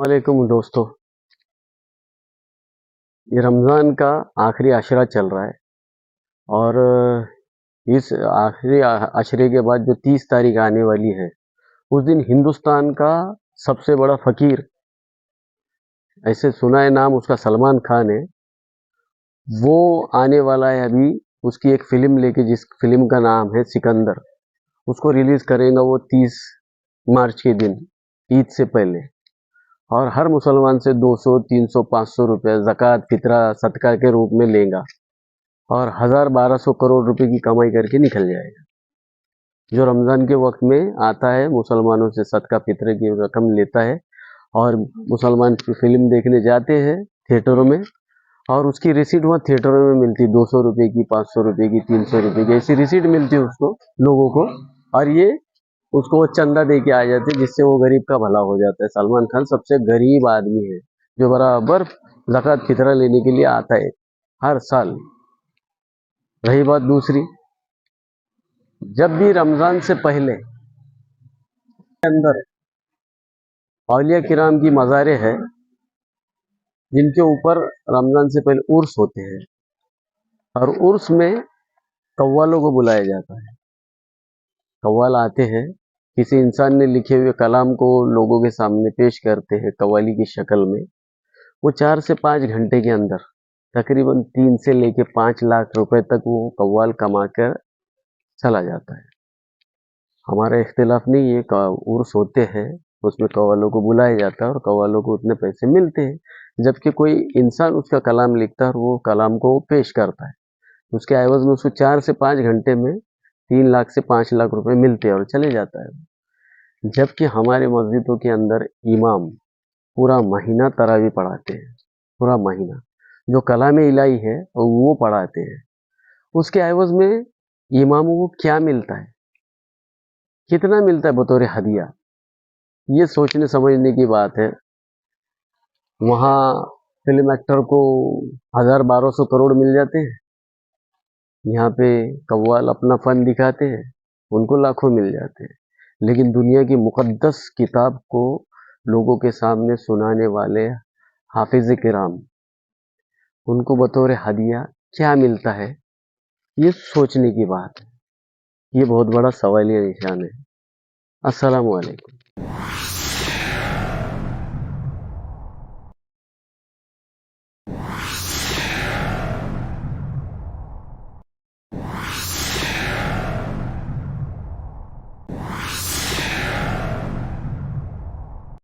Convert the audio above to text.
वालेकुम दोस्तों, ये रमज़ान का आखिरी अशरा चल रहा है और इस आखिरी अशरे के बाद जो 30 तारीख आने वाली है, उस दिन हिंदुस्तान का सबसे बड़ा फ़कीर, ऐसे सुना है नाम उसका, सलमान खान है। वो आने वाला है अभी, उसकी एक फ़िल्म लेके, जिस फ़िल्म का नाम है सिकंदर। उसको रिलीज़ करेगा वो 30 मार्च के दिन, ईद से पहले। और हर मुसलमान से 200, 300, 500 रुपये ज़कात, फितरा, सदका के रूप में लेगा और 1000-1200 करोड़ रुपए की कमाई करके निकल जाएगा। जो रमज़ान के वक्त में आता है, मुसलमानों से सदका फितरे की रकम लेता है और मुसलमान फिल्म देखने जाते हैं थिएटरों में, और उसकी रिसीट वहाँ थिएटरों में मिलती है, 200 रुपये की, 500 रुपये की, 300 रुपये की, ऐसी रिसीट मिलती है उसको, लोगों को। और ये उसको वो चंदा दे के आ जाते हैं, जिससे वो गरीब का भला हो जाता है। सलमान खान सबसे गरीब आदमी है जो बराबर ज़कात फितरा लेने के लिए आता है हर साल। रही बात दूसरी, जब भी रमज़ान से पहले अंदर औलिया किराम की मज़ारें हैं, जिनके ऊपर रमज़ान से पहले उर्स होते हैं, और उर्स में कव्वालों को बुलाया जाता है। कव्वाल आते हैं, किसी इंसान ने लिखे हुए कलाम को लोगों के सामने पेश करते हैं कव्वाली की शक्ल में। वो 4 से 5 घंटे के अंदर तकरीबन 3 से लेके 5 लाख रुपए तक वो कव्वाल कमा कर चला जाता है। हमारा इख्तिलाफ नहीं है, उर्स होते हैं, उसमें कव्वालों को बुलाया जाता है और कव्वालों को उतने पैसे मिलते हैं। जबकि कोई इंसान उसका कलाम लिखता है और वो कलाम को पेश करता है, उसके एवज में उसको 4 से 5 घंटे में 3 लाख से 5 लाख रुपए मिलते हैं और चले जाता है। जबकि हमारे मस्जिदों के अंदर इमाम पूरा महीना तरावी पढ़ाते हैं, पूरा महीना जो कलाम इलाही है वो पढ़ाते हैं। उसके एवज में इमामों को क्या मिलता है, कितना मिलता है बतौर हदिया, ये सोचने समझने की बात है। वहाँ फिल्म एक्टर को 1000-1200 करोड़ मिल जाते हैं, यहाँ पे कव्वाल अपना फन दिखाते हैं, उनको लाखों मिल जाते हैं। लेकिन दुनिया की मुक़द्दस किताब को लोगों के सामने सुनाने वाले हाफिज़ किराम, उनको बतौर हदिया क्या मिलता है, ये सोचने की बात है। ये बहुत बड़ा सवालिया निशान है। अस्सलामु अलैकुम।